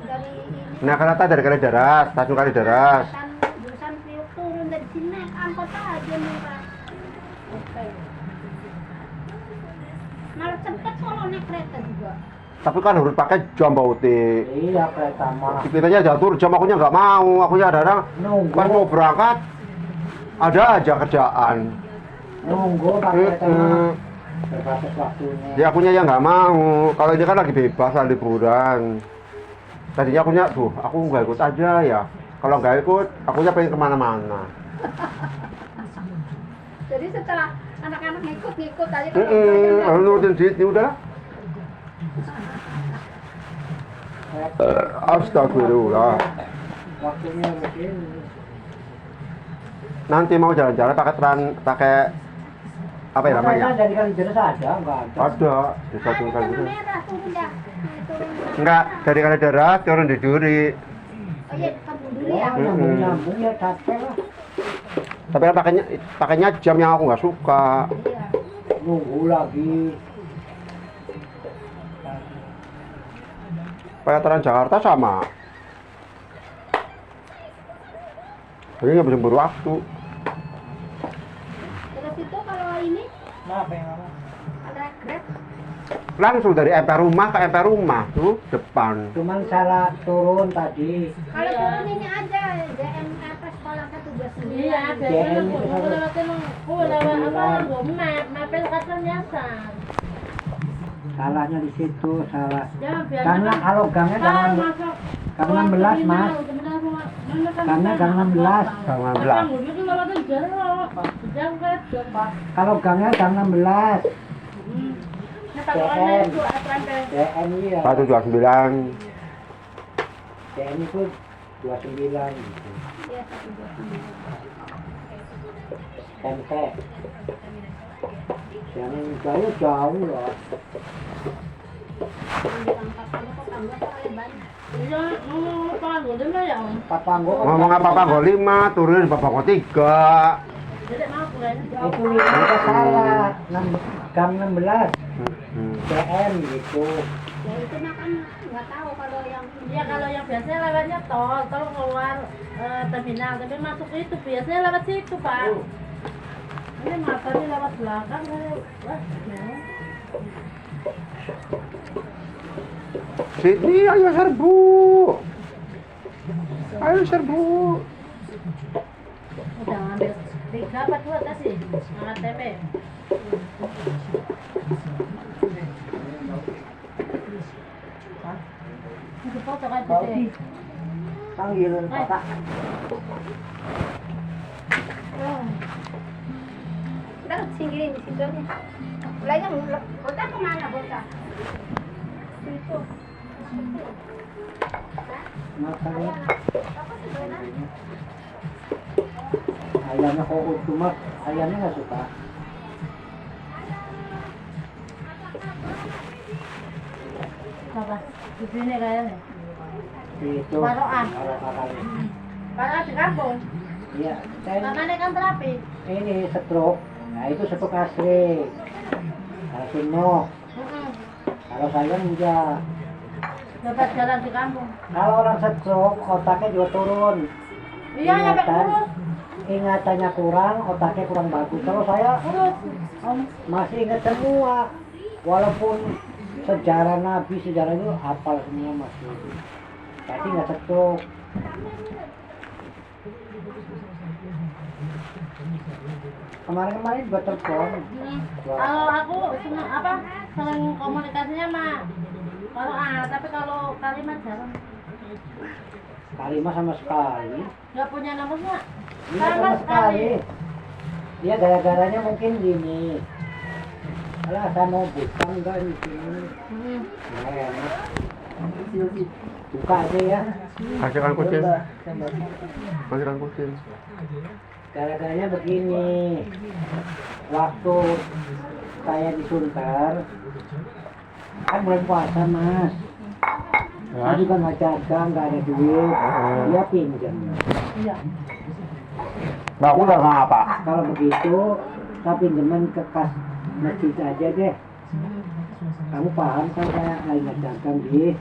dari ini. Nah, kereta dari Kalideres, stasiun Kalideres. Jurusan Priok turun dari sini naik angkot aja murah. Oke. Malah cepet kalau naik kereta juga. Tapi kan harus pakai jam Mbak Uti. Iya kereta mah. Kitanya jatuh jam, akunya nggak mau. Akunya ada Nunggu. pas mau berangkat ada aja kerjaan. Nunggu pakai kereta mah. Terbatas waktunya. Ya akunya yang nggak mau. Kalau ini kan lagi bebas, lagi liburan. Tadinya akunya, aku nggak ikut aja ya. Kalau nggak ikut, akunya pengen kemana-mana. Jadi setelah anak-anak ngikut aja Lalu nurutin Sydney udah. Astagfirullah. Waktunya mungkin. Nanti mau jalan-jalan pakai apa ya namanya? Dari Kalideres ada, enggak ada. Ada di stasiun Tanah Kalideres. merah turun dah. Turun. Enggak, dari Kalideres turun di Duri. Oh iya, kamu dulu ya. Oh, nyambung ya capek lah. Tapi kan pakainya jam yang aku nggak suka. Iya. Nunggu lagi. Pakai Trans Jakarta sama. Jadi nggak bisa berwaktu. Terus itu kalau ini Kenapa yang mana? ada Grab. Langsung dari MP rumah ke MP rumah tuh depan. Cuman salah turun tadi. Kalau turun ini aja JM apa sekolah 129. Iya, ada JM yang itu mau lewatin lewat apa gua map kata nyasar. Salahnya di situ, salah. Ya, biar Karena kalau gangnya jangan gang 16, Mas. Karena gang 16. Gang 16. Itu lewatin jeruk. Jangan Pak. Kalau gangnya gang 16. Nah, patokannya itu JM iya. 129. JM itu 29 gitu. Iya, 129. MP. Jangan jauh-jauh loh. Yang diangkat sama kok tangga paling banyak. Iya, ngomong apa gua ya Om. Papanggo Ngomong apa Panggo 5, turun di Panggo 3. Jadi mau bukan. itu kita salah. Gang 16. JM gitu. Ya itu mah kan nggak tahu kalau yang Iya, kalau yang biasanya lewatnya tol keluar terminal, tapi masuk itu biasanya lewat situ, Pak. Ini matanya lewat belakang, wah, gimana? Sydney, ayo serbu. Ayo serbu. Udah ngambil 3 apa 2 tadi? ATP. Itu foto kan itu. Panggil Pak. udah singgirin di situ aja. Lagi bocah kemana bocah? Situ. Makanya Apa sebenarnya? ayamnya kok cuma ayamnya nggak suka. Apa? Di sini kayaknya. Itu. Baroan. Baroan. Karena di kampung. Iya, saya Namanya kan terapi. ini stroke. Nah itu stroke asli. Kalau Suno, kalau saya enggak. Dapat jalan di kampung. Kalau orang stroke otaknya juga turun. Iya, nyampe kurus. Ingatannya kurang, otaknya kurang bagus. Kalau saya Kurus. Om. masih ingat semua, walaupun sejarah Nabi, sejarah itu hafal semua masih. Tapi nggak stroke. Kemarin-kemarin juga telepon. Kalau aku senang apa? Sering komunikasinya mah. Kalau tapi kalau kalimat jarang. Kalimah sama sekali. Nggak punya nomornya. Ini sama sekali. Dia gara-garanya mungkin gini. Kalau saya mau buka enggak di sini. Nggak enak. Buka aja ya. Kasihkan kucing. Kasihkan kucing. Gara-garanya begini. Waktu saya disuntar, kan bulan puasa mas. Saya juga nggak dagang, nggak ada duit. Dia pinjam. Iya. Nah, aku udah ngapa? Kalau begitu, saya pinjaman ke kas masjid aja deh. Kamu paham kan saya lagi nggak dagang di.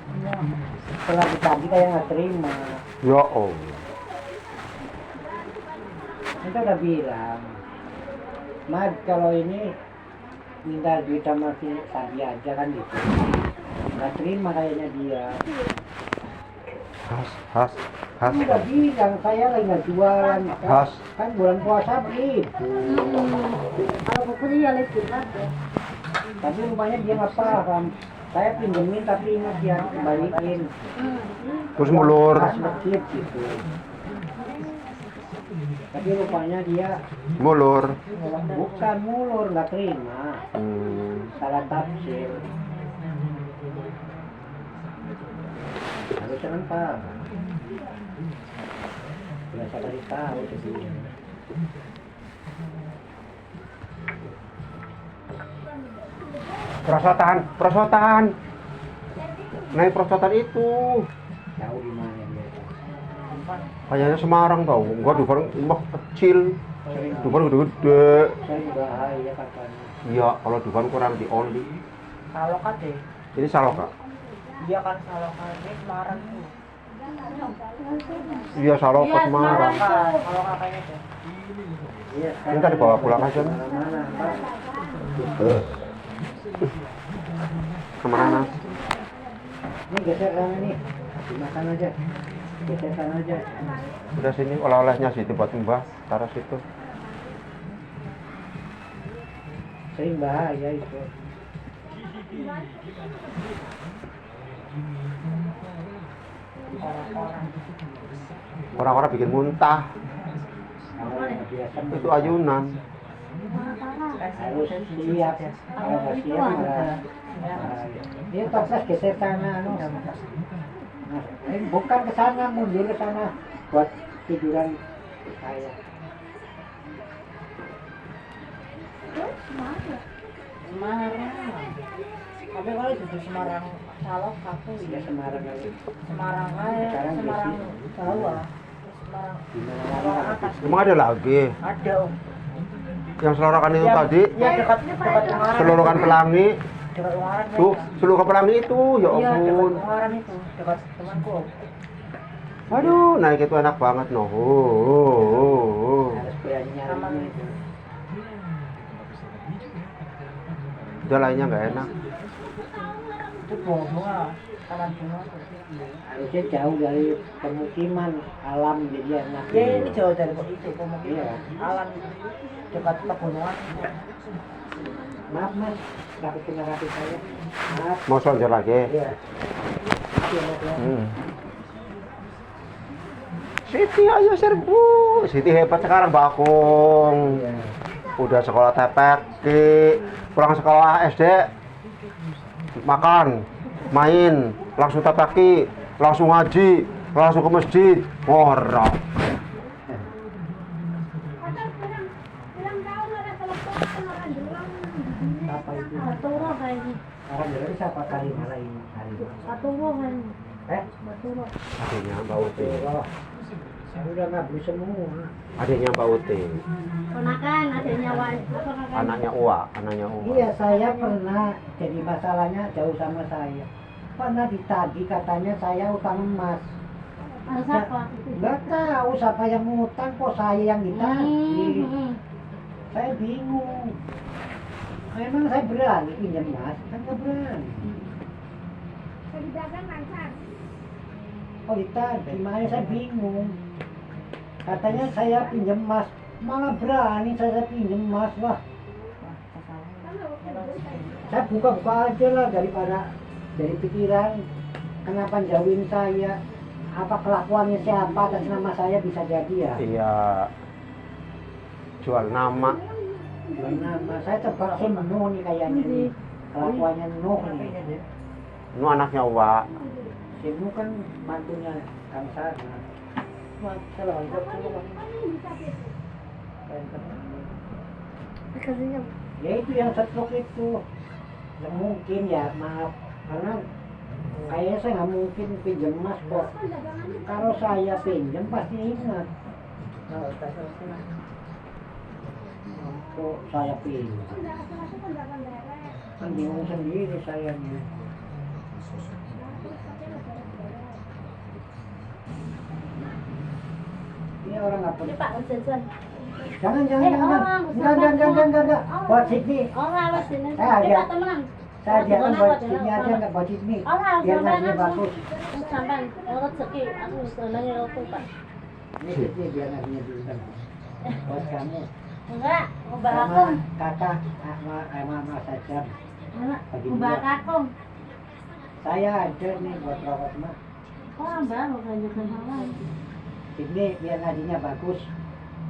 Setelah ditagih kayak nggak terima. Ya Allah. Kita udah bilang, Mas kalau ini minta duit sama si Sadi aja kan gitu. Nggak terima kayaknya dia. Has. Udah bilang saya lagi nggak jualan. Has. Kan bulan puasa begitu. Kalau pokoknya ya lebih ada. Tapi rupanya dia nggak paham. Saya pinjemin tapi ingat dia kembaliin. Terus mulur. Kas masjid gitu. Tapi rupanya dia Mulur. bukan mulur, nggak terima. Salah tafsir. Harusnya kan paham. Biasa kasih tahu sebelumnya. Prosotan. Naik prosotan itu. Tahu di mana dia. Kayaknya Semarang tau. Gua Dufan rumah kecil. Dufan gede-gede. Sering bahaya katanya. Iya, kalau Dufan kurang di oli. Saloka deh. Ini Saloka. Iya kan Saloka ini Semarang tuh. Iya, Saloka Iya, Semarang. Saloka kayaknya deh. Iya, Minta dibawa pulang aja. Mana, Pak? Kemana? Ini geser sana nih. Dimakan aja. Geser sana aja. Udah sini oleh-olehnya situ buat Mbah. Taruh situ. Sering bahaya itu. Orang-orang bikin muntah. Kalau nggak biasa Itu ayunan. harus siap. Kalau nggak siap malah bahaya. Dia terus geser sana. Bukan ke sana, mundur ke sana buat tiduran saya. Semarang. Tapi kalau di Semarang Saloka tuh Ya Semarang kali. Semarang aja, Sekarang Semarang Desi. bawah. Semarang Di mana Semarang lagi? atas. Emang ada lagi? Ada Om. Yang selorokan itu tadi? Ya dekat Ungaran. Selorokan Pelangi. Dekat Ungaran. Tuh, seluruh Pelangi itu. Ya Iya, dekat ampun. Ungaran itu, dekat temanku. Om. Aduh, naik itu enak banget noh. Harus berani Sama nyari. itu. Udah lainnya nggak enak. Itu bunga, taman bunga tuh. Harusnya jauh dari pemukiman alam jadi enak. Ya ini jauh dari itu pemukiman. Iya. Alam dekat pegunungan. Maaf mas, dapat kena rapi saya. Maaf. Mau selonjor lagi? Iya. Iya mas ya. Siti ayo serbu. Siti hebat sekarang Bakung. Iya. Udah sekolah TPK, pulang sekolah SD, makan, main, langsung TPK, langsung ngaji, langsung ke masjid. Ngorok. Apa itu? Baturo kayaknya. Orang dari siapa kali malah ini hari ini? Baturo kayaknya. Baturo. Adiknya Mbak Uti. Oh, saya udah nggak beli semua. Adiknya Mbak Uti. Ponakan adanya Wan. Apa kakaknya? Anaknya Uwa, anaknya Uwa. Iya, saya pernah jadi masalahnya jauh sama saya. Pernah ditagih katanya saya utang emas. Harus apa? Nggak tahu siapa yang ngutang, kok saya yang ditagih. Saya bingung. Memang saya berani pinjam emas, kan nggak berani. Jadi dagang lancar. Oh ditagih, makanya saya bingung. Katanya saya pinjam emas, malah berani saya pinjam emas. Wah, saya buka-buka aja lah daripada dari pikiran kenapa jauhin saya, apa kelakuannya siapa atas nama saya bisa jadi ya. Iya. jual nama. Nama saya tebak sih Nuh nih kayaknya nih. Kelakuannya Nuh nih. Nu anaknya Wa. Si Nuh kan mantunya Kang Sarna. Kalau hidup dulu kan. Ya itu yang setruk itu. Yang mungkin ya maaf karena kayaknya saya nggak mungkin pinjam emas kok. Kalau saya pinjam pasti ingat. Kalau tak selesai. Kok saya pinjam? Kan bingung sendiri saya nih. Ini orang nggak Ini punya. Pak jajan. Jangan. orang, Enggak. Buat Sydney. Orang awas sini. Saya Kita aja. temenan. Saya diakan buat Sydney aja nggak buat Sydney. Orang Biar sampai nasinya bagus. sampai rezeki aku senangnya aku Pak. Ini Sydney biar nasinya diulang. Buat kamu. Enggak, ubah Sama aku. kakak, mama saja. Enggak, Bagi ubah dua. aku. Saya ada nih buat rawat mah. Orang baru lanjutkan hal lain. Sydney biar nasinya bagus.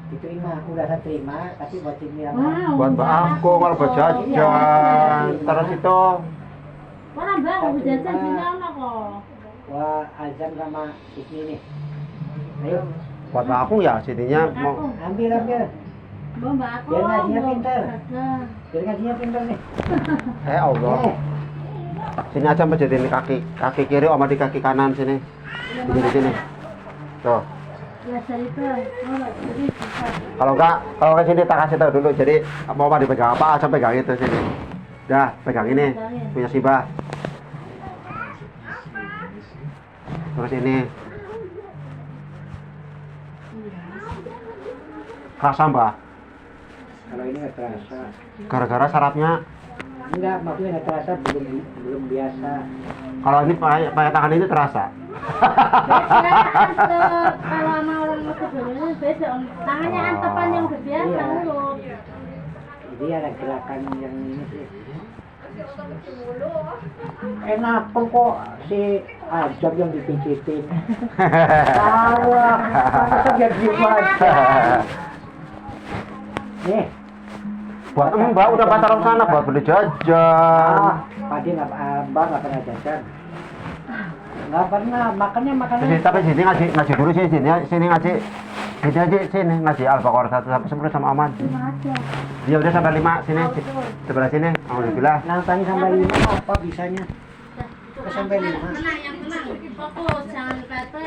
Diterima, udah saya terima, tapi buat Sydney apa? Wow, Buat Mbak Aku kalau buat jajan. Terus itu orang baru jajan sini ono kok. Wah, Azam sama Sydney nih. Ayo, buat Mbak Aku ya sininya mau ambil. Mbak aku. Biar ngajinya pintar. Nah, Biar ngajinya pintar nih. Allah. Sini aja Mbak jadi ini kaki kiri sama di kaki kanan sini. Di sini. Tuh. belajar itu. Oh, jadi bisa. Kalau ke sini tak kasih tahu dulu. Jadi mau apa dipegang apa aja pegang itu sini. Dah, pegang ini. Punya Siba. Terus ini. Kerasa Mbak? Kalau ini nggak terasa. Gara-gara sarapnya. Enggak, maksudnya nggak terasa belum biasa. Kalau ini pakai tangan ini terasa. Beda antep. Kalau sama orang sebelumnya beda. Tangannya antepan yang udah biasa Iya. dulu. Jadi ada gerakan yang ini sih. Enak kok si Ajab yang dipijitin. Salah, masa biar gimana? Nih, Buat Mbak udah pacaran sana buat beli jajan. Padi Mbak nggak pernah jajan. Nggak pernah, makannya. Sini, tapi sini ngaji dulu sini ngaji. Sini aja sini ngaji Al-Baqarah 1 sampai 10 sama Aman. Dia udah sampai 5 sini. Sebelah sini. Alhamdulillah. Nantangin sampai 5 apa bisanya? Sampai 5. Tenang, yang tenang. Fokus, jangan kata